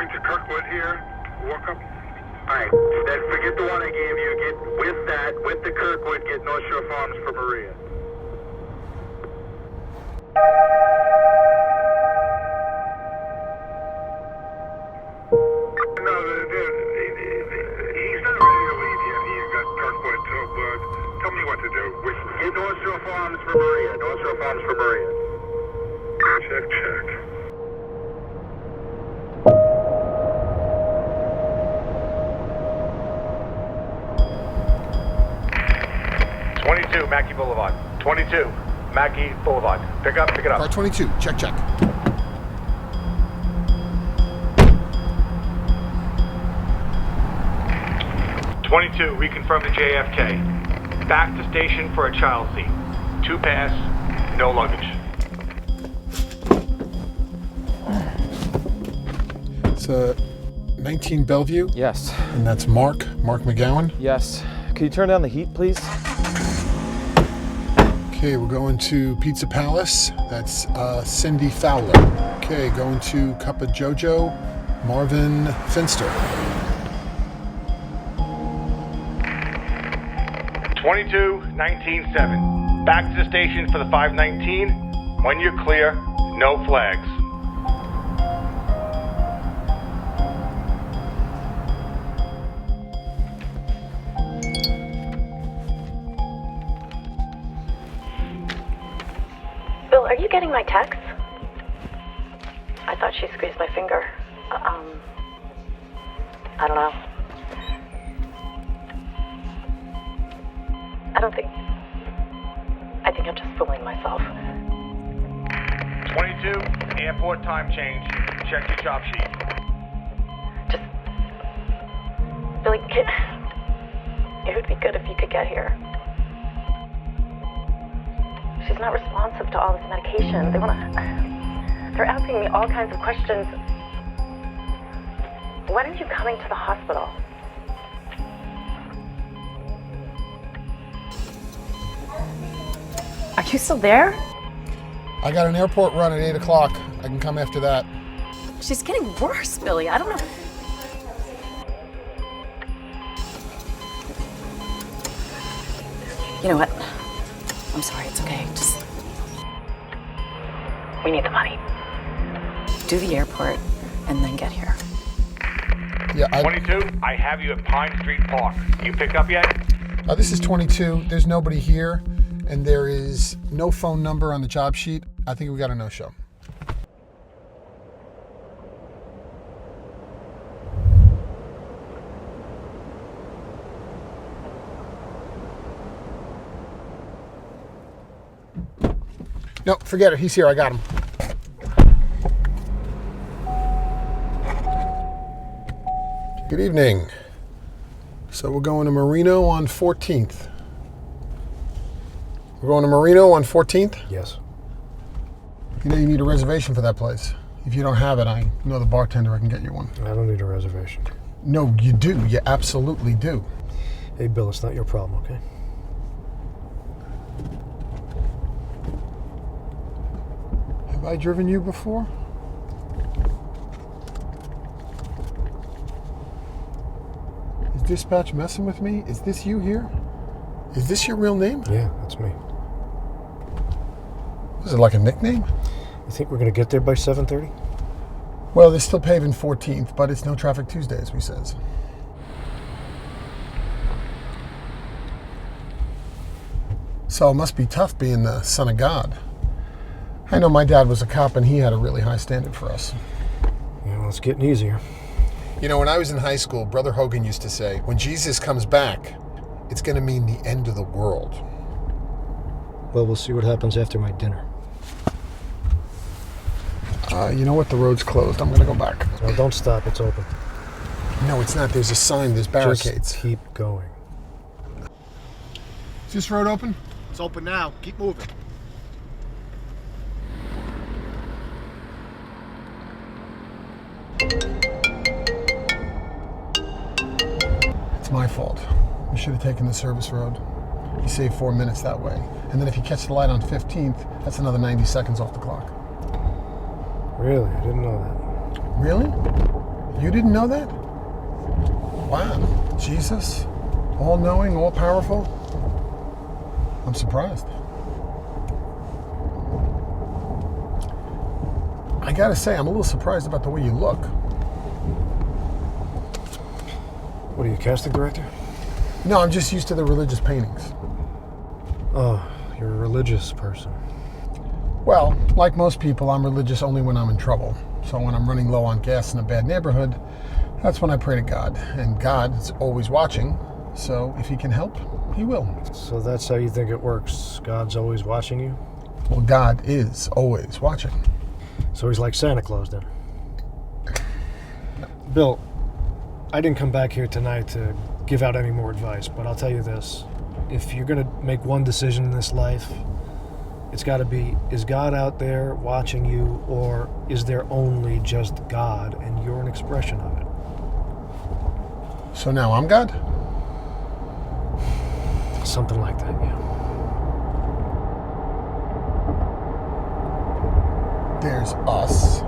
going to Kirkwood here. Walk up. Alright, then forget the one I gave you. Get with the Kirkwood, get North Shore Farms for Maria. No, he's not ready to leave yet. He's got Kirkwood, so tell me what to do. Get North Shore Farms for Maria. North Shore Farms for Maria. Check. 22 Mackey Boulevard. 22 Mackey Boulevard. Pick it up. Car 22, check. 22, reconfirm to JFK. Back to station for a child seat. 2 pass, no luggage. It's 19 Bellevue. Yes. And that's Mark McGowan. Yes. Can you turn down the heat, please? Okay, we're going to Pizza Palace. That's Cindy Fowler. Okay, going to Cup of Jojo, Marvin Finster. 22 19-7. Back to the station for the 519. When you're clear, no flags. Bill, are you getting my text? I thought she squeezed my finger. I don't know. I think I'm just fooling myself. 22, airport time change. Check your job sheet. Billy, it would be good if you could get here. She's not responsive to all this medication. They're asking me all kinds of questions. When are you coming to the hospital? Are you still there? I got an airport run at 8 o'clock. I can come after that. She's getting worse, Billy. I don't know. You know what? I'm sorry, it's okay. We need the money. Do the airport and then get here. Yeah, 22, I have you at Pine Street Park. You pick up yet? This is 22. There's nobody here, and there is no phone number on the job sheet. I think we got a no-show. No, forget it. He's here. I got him. Good evening. So we're going to Marino on 14th. We're going to Marino on 14th? Yes. You know you need a reservation for that place. If you don't have it, I know the bartender. I can get you one. I don't need a reservation. No, you do. You absolutely do. Hey, Bill, it's not your problem, okay? Have I driven you before? Is dispatch messing with me? Is this you here? Is this your real name? Yeah, that's me. Is it like a nickname? You think we're going to get there by 7:30? Well, they're still paving 14th, but it's no traffic Tuesday, as we says. So it must be tough being the son of God. I know my dad was a cop, and he had a really high standard for us. Yeah, well, it's getting easier. You know, when I was in high school, Brother Hogan used to say, when Jesus comes back, it's going to mean the end of the world. Well, we'll see what happens after my dinner. You know what? The road's closed. I'm going to go back. Well, don't stop. It's open. No, it's not. There's a sign. There's barricades. Just keep going. Is this road open? It's open now. Keep moving. It's my fault. We should have taken the service road. You save 4 minutes that way. And then if you catch the light on 15th, that's another 90 seconds off the clock. Really? I didn't know that. Really? You didn't know that? Wow. Jesus, all-knowing, all-powerful. I'm surprised. I gotta say, I'm a little surprised about the way you look. What are you, casting director? No, I'm just used to the religious paintings. Oh, you're a religious person. Well, like most people, I'm religious only when I'm in trouble. So when I'm running low on gas in a bad neighborhood, that's when I pray to God. And God is always watching, so if he can help, he will. So that's how you think it works? God's always watching you? Well, God is always watching. So he's like Santa Claus then? Bill, I didn't come back here tonight to give out any more advice, but I'll tell you this. If you're going to make one decision in this life, it's got to be, is God out there watching you, or is there only just God and you're an expression of it? So now I'm God? Something like that, yeah. There's us,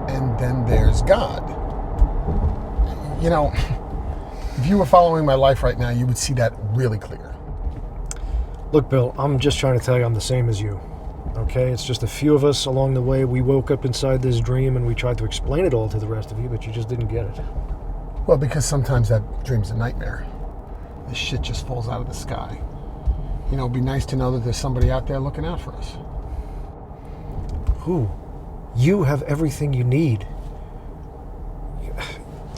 and then there's God. You know, if you were following my life right now, you would see that really clear. Look, Bill, I'm just trying to tell you I'm the same as you. Okay? It's just a few of us along the way. We woke up inside this dream and we tried to explain it all to the rest of you, but you just didn't get it. Well, because sometimes that dream's a nightmare. This shit just falls out of the sky. You know, it'd be nice to know that there's somebody out there looking out for us. Who? You have everything you need.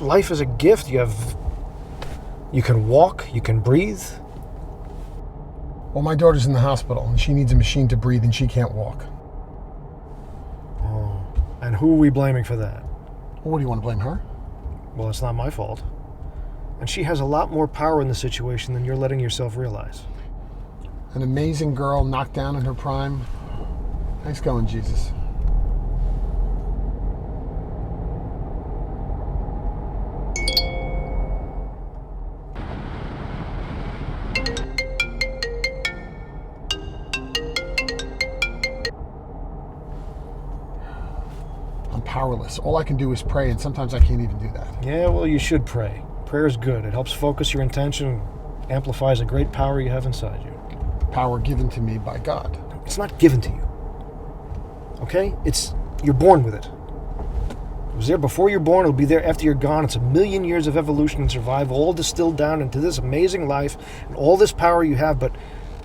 Life is a gift. You can walk, you can breathe. Well, my daughter's in the hospital, and she needs a machine to breathe, and she can't walk. Oh, and who are we blaming for that? Well, what do you want to blame her? Well, it's not my fault. And she has a lot more power in the situation than you're letting yourself realize. An amazing girl knocked down in her prime. Nice going, Jesus. I'm powerless. All I can do is pray, and sometimes I can't even do that. Yeah, well, you should pray. Prayer is good. It helps focus your intention, amplifies a great power you have inside you. Power given to me by God. It's not given to you. Okay? You're born with it. It was there before you're born, it'll be there after you're gone. It's 1,000,000 years of evolution and survival, all distilled down into this amazing life and all this power you have, but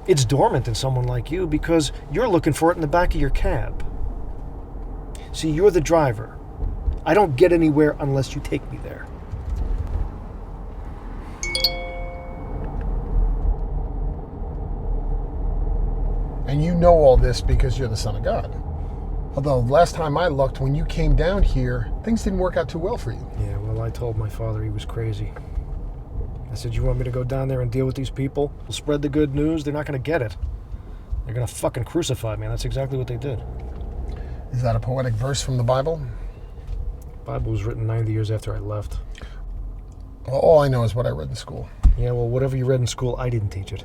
it's dormant in someone like you because you're looking for it in the back of your cab. See, you're the driver. I don't get anywhere unless you take me there. And you know all this because you're the Son of God. Although last time I looked, when you came down here, things didn't work out too well for you. Yeah, well, I told my father he was crazy. I said, you want me to go down there and deal with these people? We'll spread the good news. They're not going to get it. They're going to fucking crucify me. And that's exactly what they did. Is that a poetic verse from the Bible? The Bible was written 90 years after I left. Well, all I know is what I read in school. Yeah, well, whatever you read in school, I didn't teach it.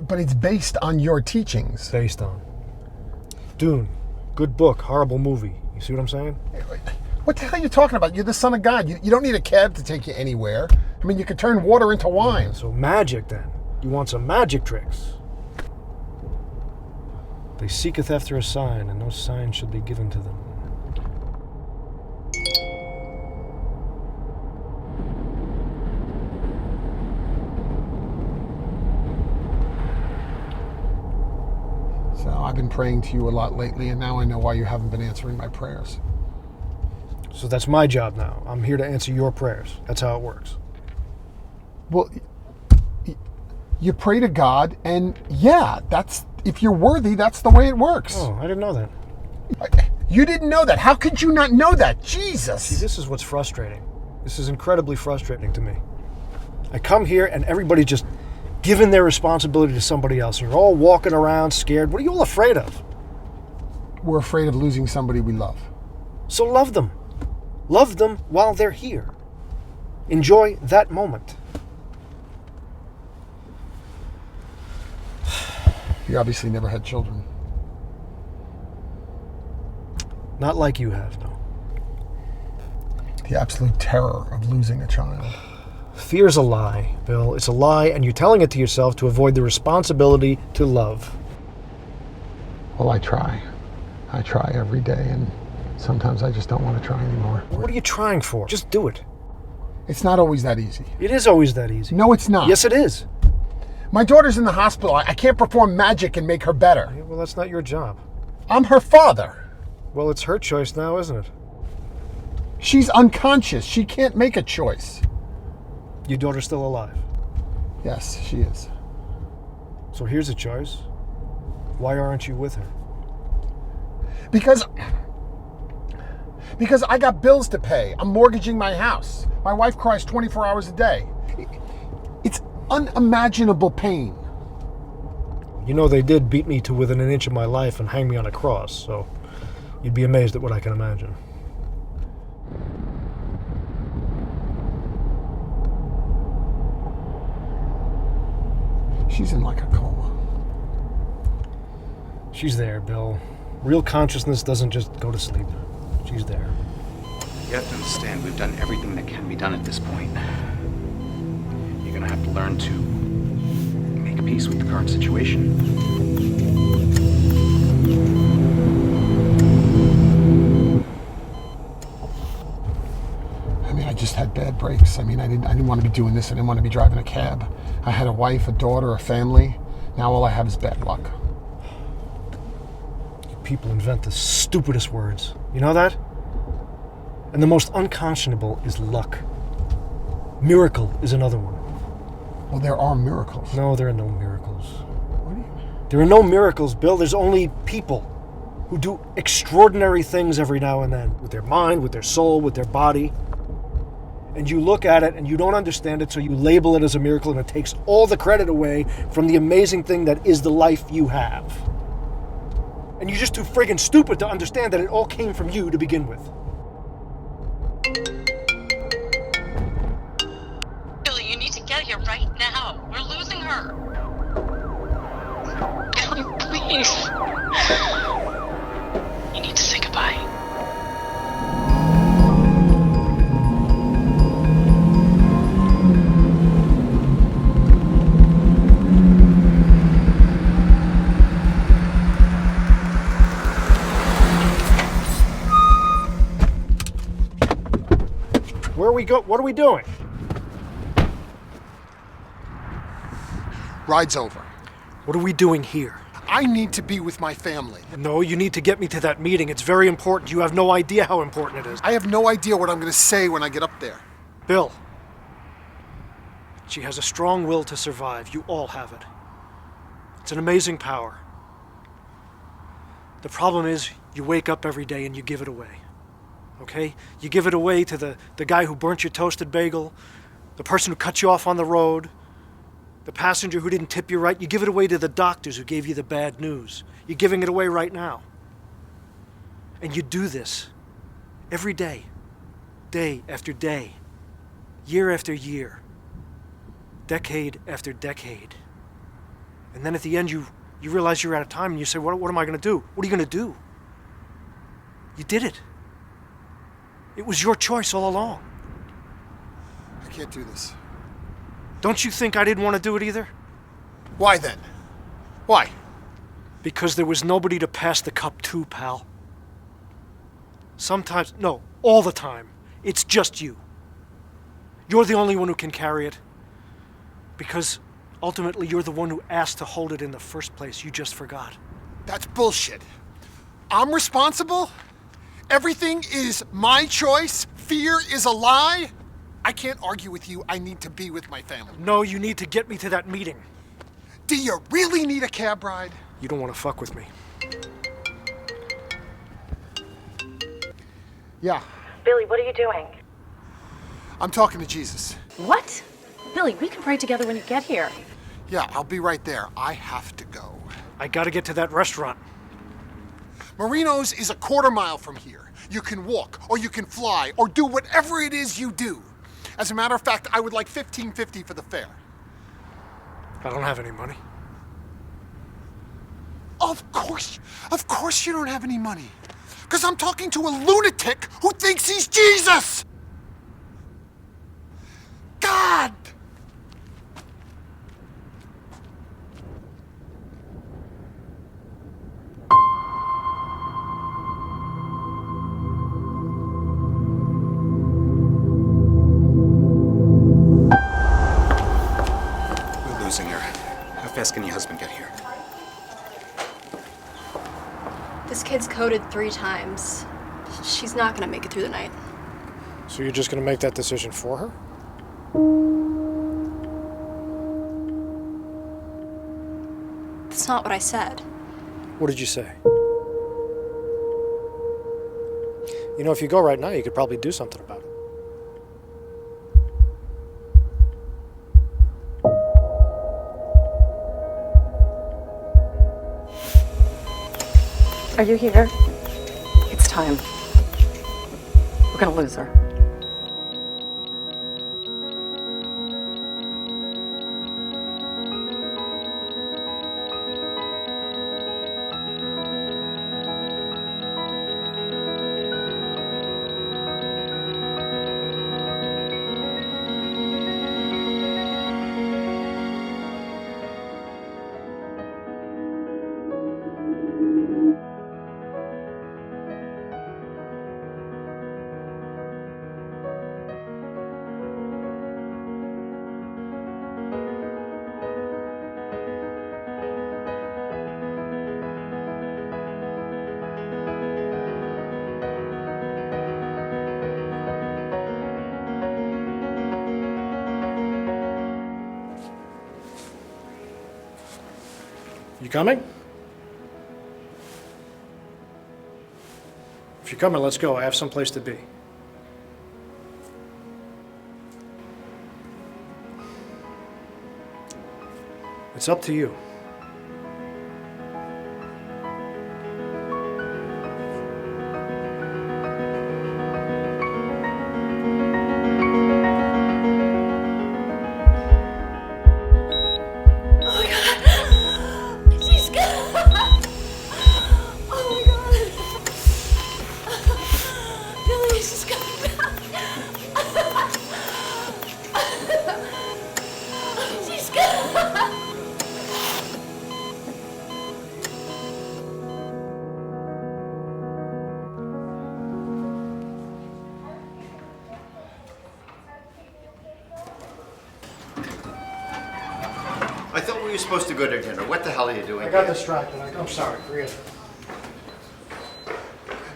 But it's based on your teachings. Based on. Dune. Good book. Horrible movie. You see what I'm saying? What the hell are you talking about? You're the Son of God. You don't need a cab to take you anywhere. I mean, you could turn water into wine. Yeah, so magic, then. You want some magic tricks. They seeketh after a sign, and no sign shall be given to them. So I've been praying to you a lot lately, and now I know why you haven't been answering my prayers. So that's my job now. I'm here to answer your prayers. That's how it works. Well, you pray to God, and yeah, if you're worthy, that's the way it works. Oh, I didn't know that. You didn't know that. How could you not know that? Jesus. See, this is what's frustrating. This is incredibly frustrating to me. I come here, and everybody's just giving their responsibility to somebody else. And you're all walking around scared. What are you all afraid of? We're afraid of losing somebody we love. So love them. Love them while they're here. Enjoy that moment. You obviously never had children. Not like you have, no. the absolute terror of losing a child. Fear's a lie, Bill. It's a lie, and you're telling it to yourself to avoid the responsibility to love. Well, I try. I try every day, and sometimes I just don't want to try anymore. What are you trying for? Just do it. It's not always that easy. It is always that easy. No, it's not. Yes, it is. My daughter's in the hospital. I can't perform magic and make her better. Yeah, well, that's not your job. I'm her father. Well, it's her choice now, isn't it? She's unconscious. She can't make a choice. Your daughter's still alive. Yes, she is. So here's a choice. Why aren't you with her? Because I got bills to pay. I'm mortgaging my house. My wife cries 24 hours a day. It's unimaginable pain. You know, they did beat me to within an inch of my life and hang me on a cross, so you'd be amazed at what I can imagine. She's in like a coma. She's there, Bill. Real consciousness doesn't just go to sleep. She's there. You have to understand, we've done everything that can be done at this point. You're gonna have to learn to make peace with the current situation. I mean, I just had bad breaks. I mean, I didn't want to be doing this. I didn't want to be driving a cab. I had a wife, a daughter, a family. Now all I have is bad luck. People invent the stupidest words. You know that? And the most unconscionable is luck. Miracle is another one. Well, there are miracles. No, there are no miracles. What do you mean? There are no miracles, Bill. There's only people who do extraordinary things every now and then with their mind, with their soul, with their body. And you look at it and you don't understand it, so you label it as a miracle, and it takes all the credit away from the amazing thing that is the life you have. And you're just too friggin' stupid to understand that it all came from you to begin with. Billy, you need to get here right now. We're losing her. Billy, please. You need to say goodbye. Where we go? What are we doing? Ride's over. What are we doing here? I need to be with my family. No, you need to get me to that meeting. It's very important. You have no idea how important it is. I have no idea what I'm going to say when I get up there. Bill, she has a strong will to survive. You all have it. It's an amazing power. The problem is, you wake up every day and you give it away. Okay? You give it away to the guy who burnt your toasted bagel, the person who cut you off on the road, the passenger who didn't tip you right. You give it away to the doctors who gave you the bad news. You're giving it away right now. And you do this every day, day after day, year after year, decade after decade. And then at the end, you realize you're out of time and you say, what am I going to do? What are you going to do? You did it. It was your choice all along. I can't do this. Don't you think I didn't want to do it either? Why then? Why? Because there was nobody to pass the cup to, pal. Sometimes, no, all the time, it's just you. You're the only one who can carry it. Because ultimately, you're the one who asked to hold it in the first place. You just forgot. That's bullshit. I'm responsible? Everything is my choice? Fear is a lie? I can't argue with you. I need to be with my family. No, you need to get me to that meeting. Do you really need a cab ride? You don't want to fuck with me. Yeah, Billy, what are you doing? I'm talking to Jesus. What? Billy, we can pray together when you get here. Yeah, I'll be right there. I have to go. I gotta get to that restaurant. Marino's is a quarter mile from here. You can walk, or you can fly, or do whatever it is you do. As a matter of fact, I would like $15.50 for the fare. I don't have any money. Of course you don't have any money. Because I'm talking to a lunatic who thinks he's Jesus! fast can your husband get here? This kid's coded 3 times. She's not gonna make it through the night. So you're just gonna make that decision for her? That's not what I said. What did you say? You know, if you go right now, you could probably do something about it. Are you here? It's time. We're gonna lose her. You coming? If you're coming, let's go. I have someplace to be. It's up to you. I thought we were supposed to go to dinner. What the hell are you doing? I got distracted. I'm sorry. Forget it.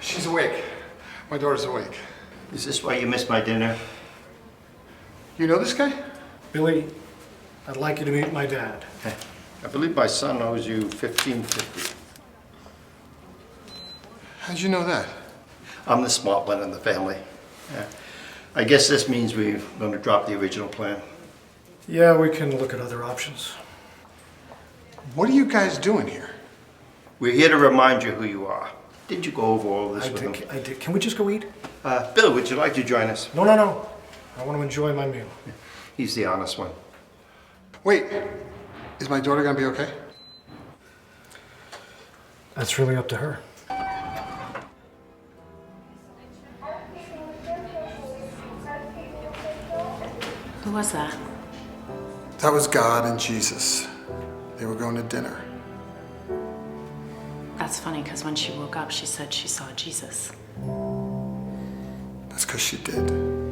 She's awake. My daughter's awake. Is this why you missed my dinner? You know this guy? Billy, I'd like you to meet my dad. I believe my son owes you $15.50. How'd you know that? I'm the smart one in the family. I guess this means we're going to drop the original plan. Yeah, we can look at other options. What are you guys doing here? We're here to remind you who you are. Did you go over all this with him? I did. Can we just go eat? Bill, would you like to join us? No. I want to enjoy my meal. He's the honest one. Wait, is my daughter gonna be okay? That's really up to her. Who was that? That was God and Jesus. They were going to dinner. That's funny, because when she woke up, she said she saw Jesus. That's because she did.